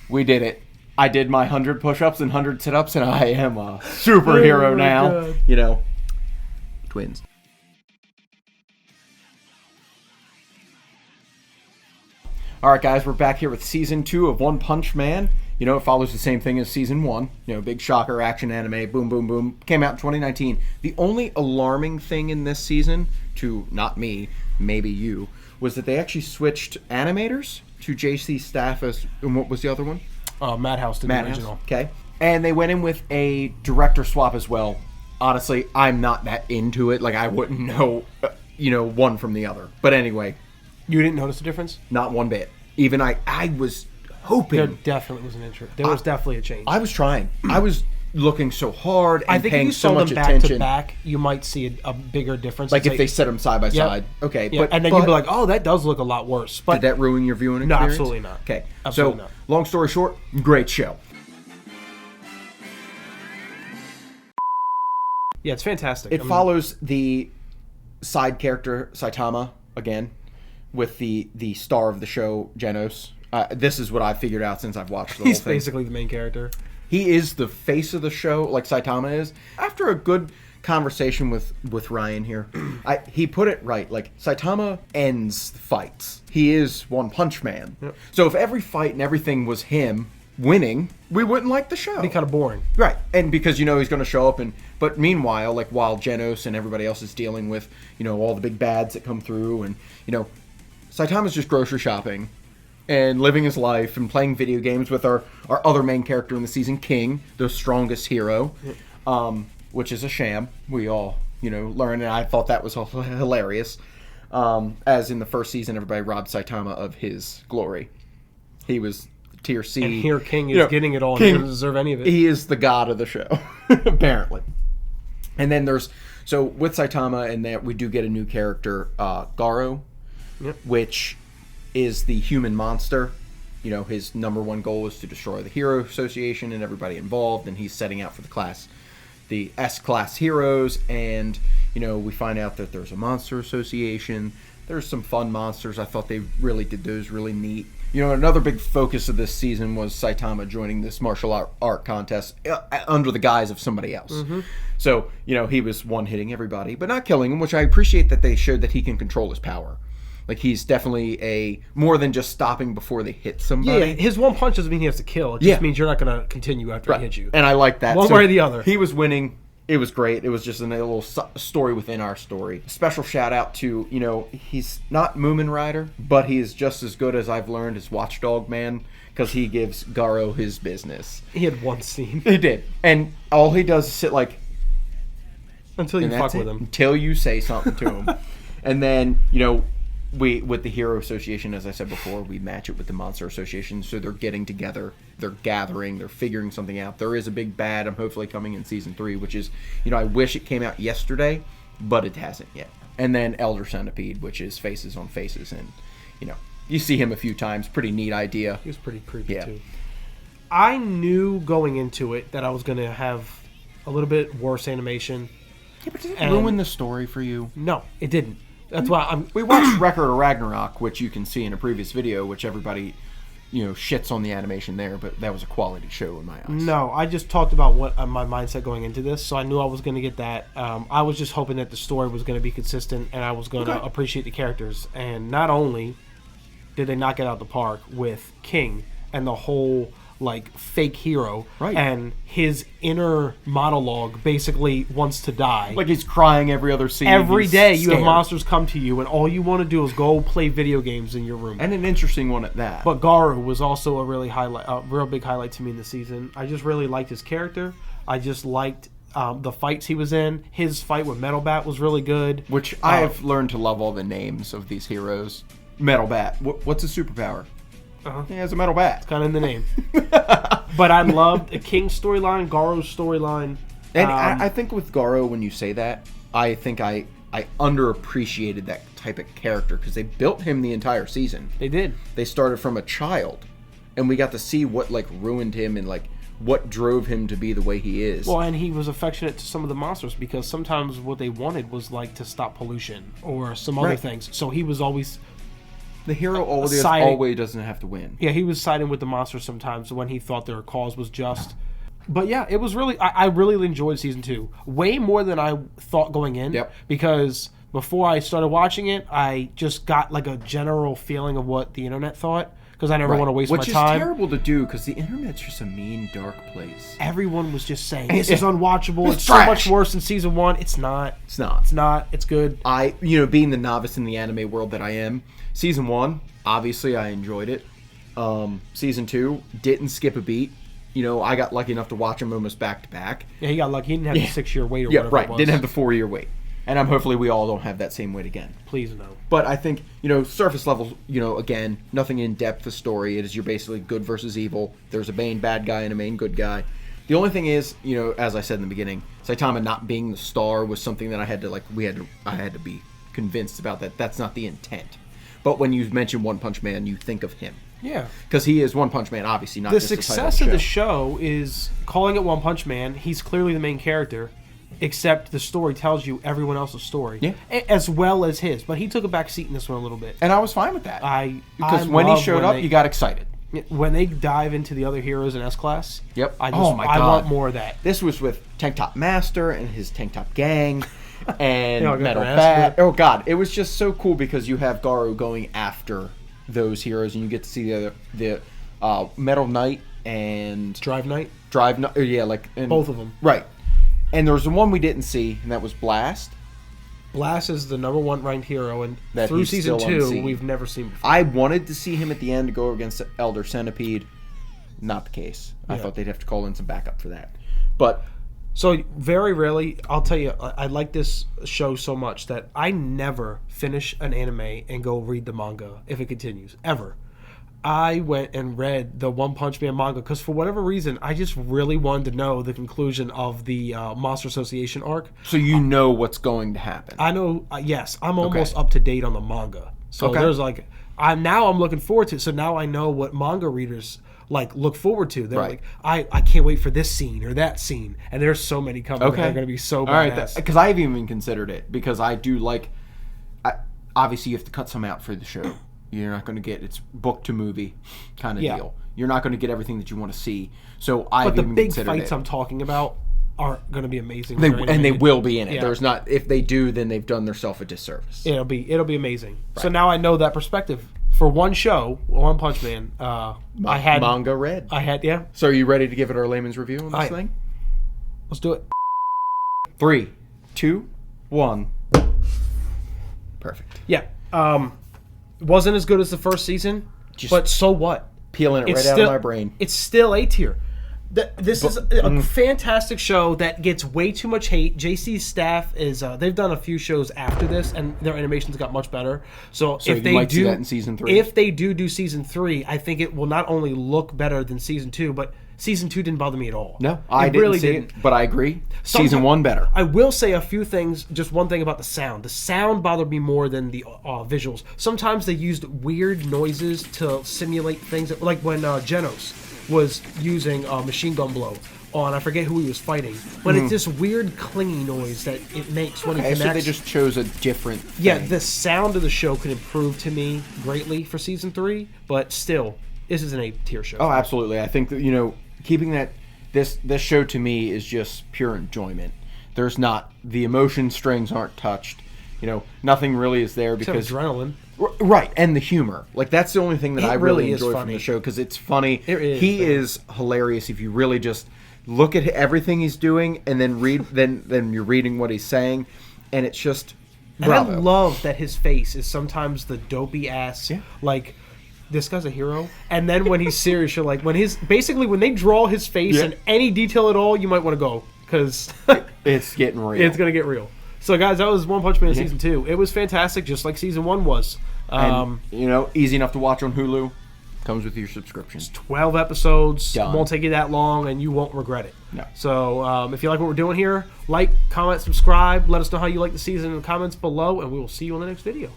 we did it. I did my 100 push-ups and 100 sit-ups, and I am a superhero now. God. You know, twins. All right, guys, we're back here with Season 2 of One Punch Man. You know, it follows the same thing as Season 1. You know, big shocker, action anime, boom, boom, boom. Came out in 2019. The only alarming thing in this season, to not me, maybe you, was that they actually switched animators to JC Staff as, and what was the other one? Madhouse did the original. Okay. And they went in with a director swap as well. Honestly, I'm not that into it. Like, I wouldn't know, one from the other. But anyway. You didn't notice the difference? Not one bit. Even I was hoping. There definitely was an interest. There was definitely a change. I was trying. I was looking so hard and paying so much attention. I think if you saw them back to back, you might see a bigger difference. Like if they set them side by side. Okay. Yeah. And then you'd be like, oh, that does look a lot worse. But did that ruin your viewing experience? No, absolutely not. Okay. Absolutely not. Long story short, great show. Yeah, it's fantastic. It follows the side character, Saitama, again, with the star of the show, Genos. This is what I figured out since I've watched the whole thing. He's basically the main character. He is the face of the show, like Saitama is. After a good conversation with Ryan here, he put it right. Like, Saitama ends fights. He is One Punch Man. Yep. So if every fight and everything was him winning, we wouldn't like the show. It'd be kind of boring. Right. And because, he's going to show up but meanwhile, like, while Genos and everybody else is dealing with, all the big bads that come through and, Saitama's just grocery shopping and living his life and playing video games with our other main character in the season, King, the strongest hero, which is a sham. We all, learn, and I thought that was hilarious. As in the first season, everybody robbed Saitama of his glory. He was tier C. And here King is getting it all and doesn't deserve any of it. He is the god of the show, apparently. And then so with Saitama and that, we do get a new character, Garou, which is the human monster. His number one goal is to destroy the Hero Association and everybody involved, and he's setting out for the S-class heroes, and, we find out that there's a monster association. There's some fun monsters. I thought they really did those really neat. Another big focus of this season was Saitama joining this martial art contest under the guise of somebody else. Mm-hmm. So, he was one-hitting everybody, but not killing them, which I appreciate that they showed that he can control his power. Like, he's definitely more than just stopping before they hit somebody. Yeah, his one punch doesn't mean he has to kill. It just means you're not going to continue after he hits you. And I like that. One way or the other. He was winning. It was great. It was just a little story within our story. Special shout out to, he's not Moomin Rider, but he is just as good as I've learned as Watchdog Man, because he gives Garou his business. He had one scene. He did. And all he does is sit like... Until you fuck with him. Until you say something to him. And then, with the Hero Association, as I said before, we match it with the Monster Association, so they're getting together, they're gathering, they're figuring something out. There is a big bad, I'm hopefully coming in Season 3, which is, I wish it came out yesterday, but it hasn't yet. And then Elder Centipede, which is Faces on Faces, and, you see him a few times, pretty neat idea. He was pretty creepy, too. I knew going into it that I was going to have a little bit worse animation. Yeah, but did it ruin the story for you? No, it didn't. That's why we watched Record of Ragnarok, which you can see in a previous video, which everybody, shits on the animation there, but that was a quality show in my eyes. No, I just talked about what my mindset going into this, so I knew I was going to get that. I was just hoping that the story was going to be consistent, and I was going to appreciate the characters. And not only did they knock it out of the park with King and the whole fake hero, and his inner monologue basically wants to die. Like he's crying every other scene. Every day you have monsters come to you, and all you want to do is go play video games in your room. And an interesting one at that. But Garou was also a real big highlight to me in the season. I just really liked his character. I just liked the fights he was in. His fight with Metal Bat was really good. Which I have learned to love all the names of these heroes. Metal Bat. What's his superpower? He has a metal bat. It's kind of in the name. But I loved the King storyline, Garou's storyline. And I think with Garou, when you say that, I think I underappreciated that type of character, because they built him the entire season. They did. They started from a child, and we got to see what ruined him and what drove him to be the way he is. Well, and he was affectionate to some of the monsters, because sometimes what they wanted was to stop pollution or some other things. So he was always The hero always doesn't have to win. Yeah, he was siding with the monsters sometimes when he thought their cause was just. But yeah, it was really... I really enjoyed season 2. Way more than I thought going in. Yep. Because before I started watching it, I just got like a general feeling of what the internet thought. Because I never want to waste my time. Which is terrible to do, because the internet's just a mean, dark place. Everyone was just saying, this is unwatchable. It's trash. So much worse than season 1. It's not. It's not. It's not. It's good. Being the novice in the anime world that I am, season 1, obviously I enjoyed it. Season 2, didn't skip a beat. I got lucky enough to watch them almost back to back. Yeah, he got lucky. He didn't have the 6-year wait or whatever it was. Didn't have the 4-year wait. And hopefully we all don't have that same wait again. Please no. But I think, surface level, again, nothing in depth the story. It is you're basically good versus evil. There's a main bad guy and a main good guy. The only thing is, as I said in the beginning, Saitama not being the star was something that I had to be convinced about that. That's not the intent. But when you mention One Punch Man, you think of him. Yeah. Because he is One Punch Man, obviously, not the just the title success of the show is calling it One Punch Man. He's clearly the main character. Except the story tells you everyone else's story, as well as his. But he took a back seat in this one a little bit, and I was fine with that. Because I when he showed up, you got excited. When they dive into the other heroes in S-Class, I want more of that. This was with Tank Top Master and his Tank Top Gang, and Metal Bat. Oh God, it was just so cool because you have Garou going after those heroes, and you get to see the Metal Knight and Drive Knight. Both of them, right. And there was the one we didn't see, and that was Blast. Blast is the number 1 ranked hero, and that through season 2, we've never seen before. I wanted to see him at the end to go against Elder Centipede. Not the case. I thought they'd have to call in some backup for that. But so very rarely, I'll tell you, I like this show so much that I never finish an anime and go read the manga if it continues, ever. I went and read the One Punch Man manga because for whatever reason, I just really wanted to know the conclusion of the Monster Association arc. So you know what's going to happen. I know, yes. I'm almost up to date on the manga. So there's I'm looking forward to it. So now I know what manga readers look forward to. They're like, I can't wait for this scene or that scene. And there's so many coming. They're going to be so badass. Because I've even considered it because I do obviously you have to cut some out for the show. You're not going to get it's book to movie kind of deal. You're not going to get everything that you want to see. So but the big fights I'm talking about are going to be amazing. They will be in it. There's not if they do, then they've done themselves a disservice. It'll be amazing. Right. So now I know that perspective for one show, One Punch Man. I had manga read. So are you ready to give it our layman's review on this thing? Let's do it. 3, 2, 1. Perfect. Yeah. Wasn't as good as the first season, but so what? Peeling it out of my brain. It's still A tier. This is a fantastic show that gets way too much hate. JC's staff is they've done a few shows after this, and their animations got much better. So if they do that in season 3, if they do season 3, I think it will not only look better than season 2, but season 2 didn't bother me at all. No, I didn't see it, but I agree. Season 1 better. I will say a few things, just one thing about the sound. The sound bothered me more than the visuals. Sometimes they used weird noises to simulate things, like when Genos was using machine gun blow on, I forget who he was fighting, but it's this weird clingy noise that it makes when it connects. So they just chose a different thing. Yeah, the sound of the show could improve to me greatly for season 3, but still, this is an A-tier show. Oh, absolutely. I think that, keeping that this show to me is just pure enjoyment. There's not the emotion strings aren't touched. Nothing really is there because except adrenaline. Right, and the humor. That's the only thing that I really enjoy from the show because it's funny. He is hilarious if you really just look at everything he's doing and then read then you're reading what he's saying, and it's just bravo. And I love that his face is sometimes the dopey ass this guy's a hero. And then when he's serious, you're like, when they draw his face in any detail at all, you might want to go because it's getting real. It's gonna get real. So guys, that was One Punch Man season 2. It was fantastic, just like season 1 was. And, easy enough to watch on Hulu. Comes with your subscription. It's 12 episodes. Done. It won't take you that long, and you won't regret it. No. So if you like what we're doing here, like, comment, subscribe. Let us know how you like the season in the comments below, and we will see you on the next video.